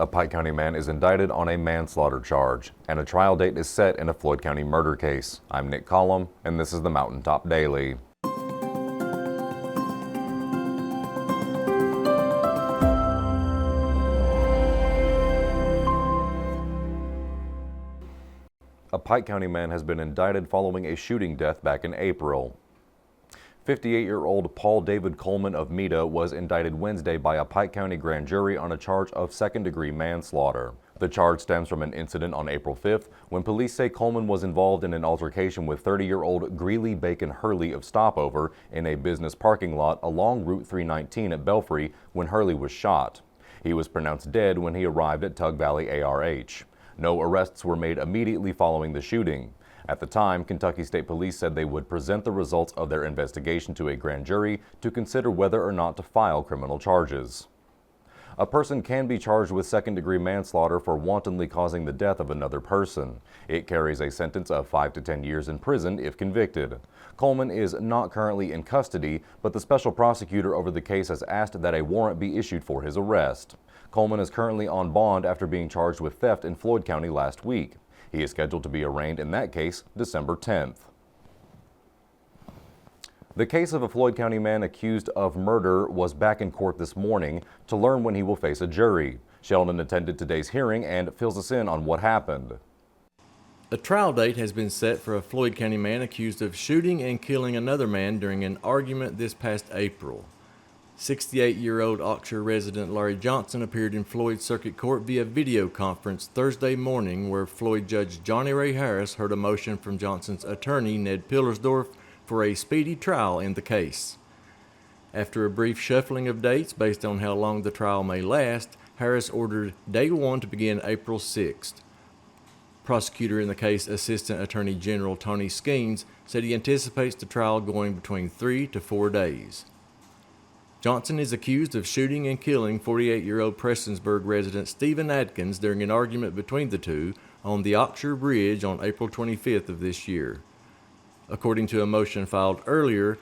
A Pike County man is indicted on a manslaughter charge, and a trial date is set in a Floyd County murder case. I'm Nick Collum, and this is the Mountaintop Daily. A Pike County man has been indicted following a shooting death back in April. 58-year-old Paul David Coleman of Meda was indicted Wednesday by a Pike County grand jury on a charge of second-degree manslaughter. The charge stems from an incident on April 5th when police say Coleman was involved in an altercation with 30-year-old Greeley Bacon Hurley of Stopover in a business parking lot along Route 319 at Belfry when Hurley was shot. He was pronounced dead when he arrived at Tug Valley ARH. No arrests were made immediately following the shooting. At the time, Kentucky State Police said they would present the results of their investigation to a grand jury to consider whether or not to file criminal charges. A person can be charged with second-degree manslaughter for wantonly causing the death of another person. It carries a sentence of 5 to 10 years in prison if convicted. Coleman is not currently in custody, but the special prosecutor over the case has asked that a warrant be issued for his arrest. Coleman is currently on bond after being charged with theft in Floyd County last week. He is scheduled to be arraigned in that case December 10th. The case of a Floyd County man accused of murder was back in court this morning to learn when he will face a jury. Sheldon attended today's hearing and fills us in on what happened. A trial date has been set for a Floyd County man accused of shooting and killing another man during an argument this past April. 68-year-old Oxshire resident Larry Johnson appeared in Floyd Circuit Court via video conference Thursday morning, where Floyd Judge Johnny Ray Harris heard a motion from Johnson's attorney Ned Pillersdorf for a speedy trial in the case. After a brief shuffling of dates based on how long the trial may last, Harris ordered day one to begin April 6th. Prosecutor in the case, Assistant Attorney General Tony Skeens, said he anticipates the trial going between 3 to 4 days. Johnson is accused of shooting and killing 48-year-old Prestonsburg resident Stephen Adkins during an argument between the two on the Oxshire Bridge on April 25th of this year. According to a motion filed earlier,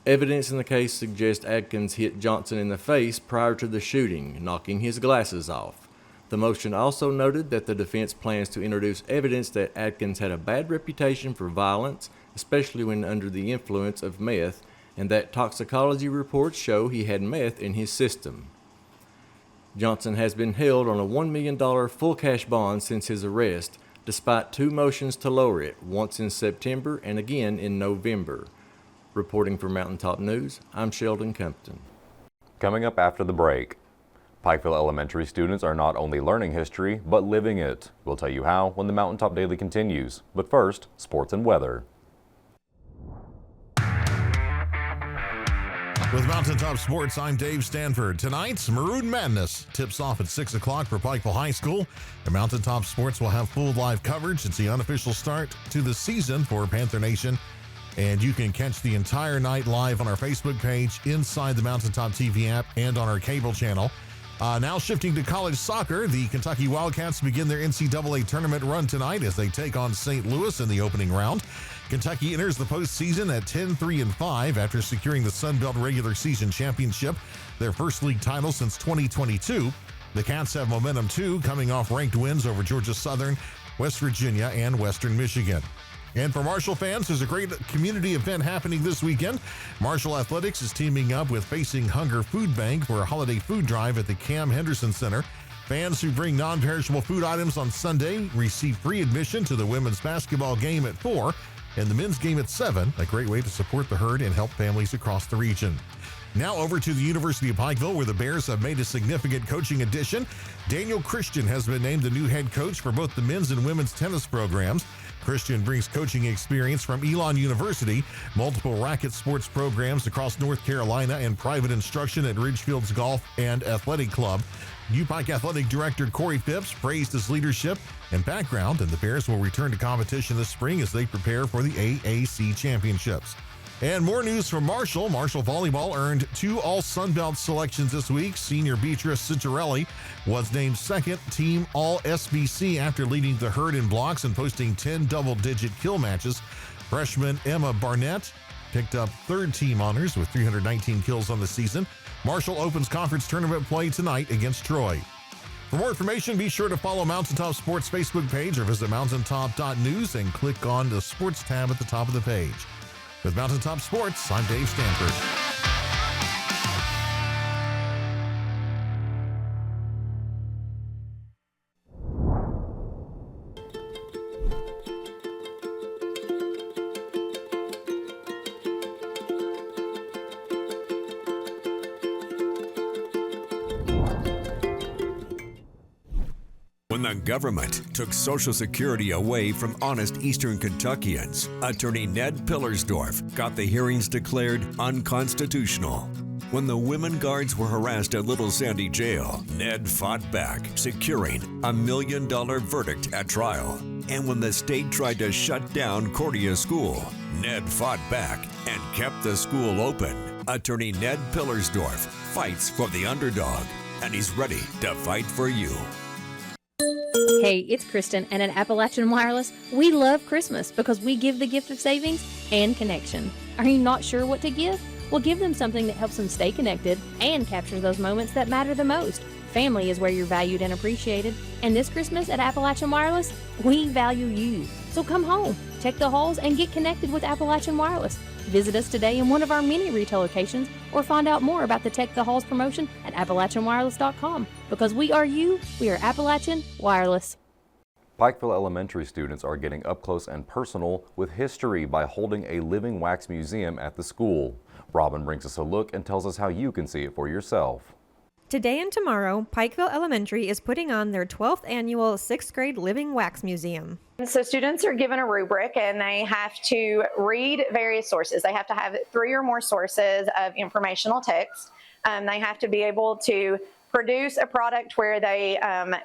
evidence in the case suggests Adkins hit Johnson in the face prior to the shooting, knocking his glasses off. The motion also noted that the defense plans to introduce evidence that Adkins had a bad reputation for violence, especially when under the influence of meth, and that toxicology reports show he had meth in his system. Johnson has been held on a $1 million full cash bond since his arrest, despite 2 motions to lower it, once in September and again in November. Reporting for Mountaintop News, I'm Sheldon Compton. Coming up after the break, Pikeville Elementary students are not only learning history, but living it. We'll tell you how when the Mountaintop Daily continues. But first, sports and weather. With Mountaintop Sports, I'm Dave Stanford. Tonight's Maroon Madness tips off at 6 o'clock for Pikeville High School. And Mountaintop Sports will have full live coverage. It's the unofficial start to the season for Panther Nation. And you can catch the entire night live on our Facebook page, inside the Mountaintop TV app, and on our cable channel. Now shifting to college soccer, the Kentucky Wildcats begin their NCAA tournament run tonight as they take on St. Louis in the opening round. Kentucky enters the postseason at 10-3-5 after securing the Sun Belt regular season championship, their first league title since 2022. The Cats have momentum too, coming off ranked wins over Georgia Southern, West Virginia, and Western Michigan. And for Marshall fans, there's a great community event happening this weekend. Marshall Athletics is teaming up with Facing Hunger Food Bank for a holiday food drive at the Cam Henderson Center. Fans who bring non-perishable food items on Sunday receive free admission to the women's basketball game at 4 and the men's game at 7, a great way to support the herd and help families across the region. Now over to the University of Pikeville, where the Bears have made a significant coaching addition. Daniel Christian has been named the new head coach for both the men's and women's tennis programs. Christian brings coaching experience from Elon University, multiple racket sports programs across North Carolina, and private instruction at Ridgefields Golf and Athletic Club. UPike Athletic Director Corey Phipps praised his leadership and background, and the Bears will return to competition this spring as they prepare for the AAC Championships. And more news from Marshall. Marshall Volleyball earned 2 All-Sun Belt selections this week. Senior Beatrice Ciccarelli was named second team All-SBC after leading the herd in blocks and posting 10 double-digit kill matches. Freshman Emma Barnett picked up third team honors with 319 kills on the season. Marshall opens conference tournament play tonight against Troy. For more information, be sure to follow Mountaintop Sports Facebook page or visit mountaintop.news and click on the Sports tab at the top of the page. With Mountaintop Sports, I'm Dave Stanford. When the government took Social Security away from honest Eastern Kentuckians, Attorney Ned Pillersdorf got the hearings declared unconstitutional. When the women guards were harassed at Little Sandy Jail, Ned fought back, securing a $1 million verdict at trial. And when the state tried to shut down Cordia School, Ned fought back and kept the school open. Attorney Ned Pillersdorf fights for the underdog, and he's ready to fight for you. Hey, it's Kristen, and at Appalachian Wireless, we love Christmas because we give the gift of savings and connection. Are you not sure what to give? Well, give them something that helps them stay connected and captures those moments that matter the most. Family is where you're valued and appreciated. And this Christmas at Appalachian Wireless, we value you. So come home, check the halls, and get connected with Appalachian Wireless. Visit us today in one of our many retail locations or find out more about the Tech the Halls promotion at AppalachianWireless.com. Because we are you, we are Appalachian Wireless. Pikeville Elementary students are getting up close and personal with history by holding a living wax museum at the school. Robin brings us a look and tells us how you can see it for yourself. Today and tomorrow, Pikeville Elementary is putting on their 12th annual 6th grade Living Wax Museum. So students are given a rubric and they have to read various sources. They have to have 3 or more sources of informational text. They have to be able to produce a product where they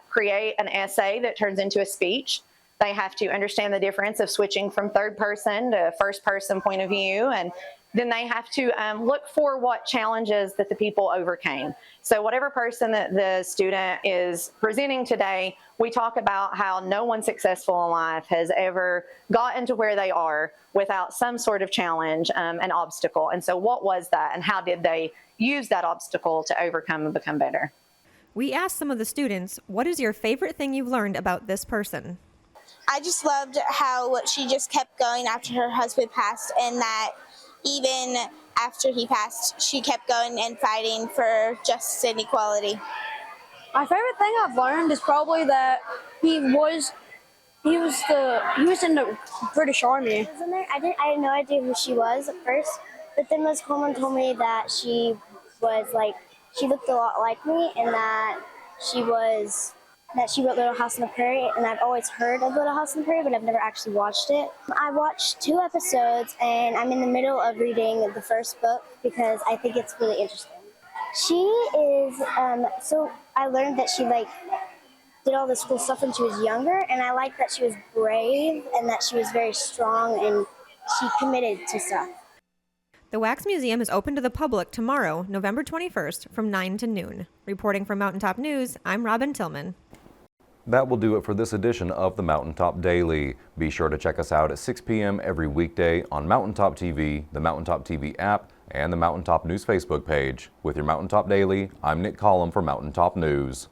create an essay that turns into a speech. They have to understand the difference of switching from third person to first person point of view, and then they have to look for what challenges that the people overcame. So whatever person that the student is presenting today, we talk about how no one successful in life has ever gotten to where they are without some sort of challenge, an obstacle. And so what was that, and how did they use that obstacle to overcome and become better? We asked some of the students, what is your favorite thing you've learned about this person? I just loved how she just kept going after her husband passed, and that even after he passed, she kept going and fighting for justice and equality. My favorite thing I've learned is probably that he was in the British Army. I had no idea who she was at first, but then Ms. Coleman told me that she looked a lot like me, and that she wrote Little House on the Prairie, and I've always heard of Little House on the Prairie, but I've never actually watched it. I watched 2 episodes, and I'm in the middle of reading the first book because I think it's really interesting. She is, so I learned that she did all this cool stuff when she was younger, and I like that she was brave and that she was very strong and she committed to stuff. The Wax Museum is open to the public tomorrow, November 21st, from 9 to noon. Reporting from Mountaintop News, I'm Robin Tillman. That will do it for this edition of the Mountaintop Daily. Be sure to check us out at 6 p.m. every weekday on Mountaintop TV, the Mountaintop TV app, and the Mountaintop News Facebook page. With your Mountaintop Daily, I'm Nick Collum for Mountaintop News.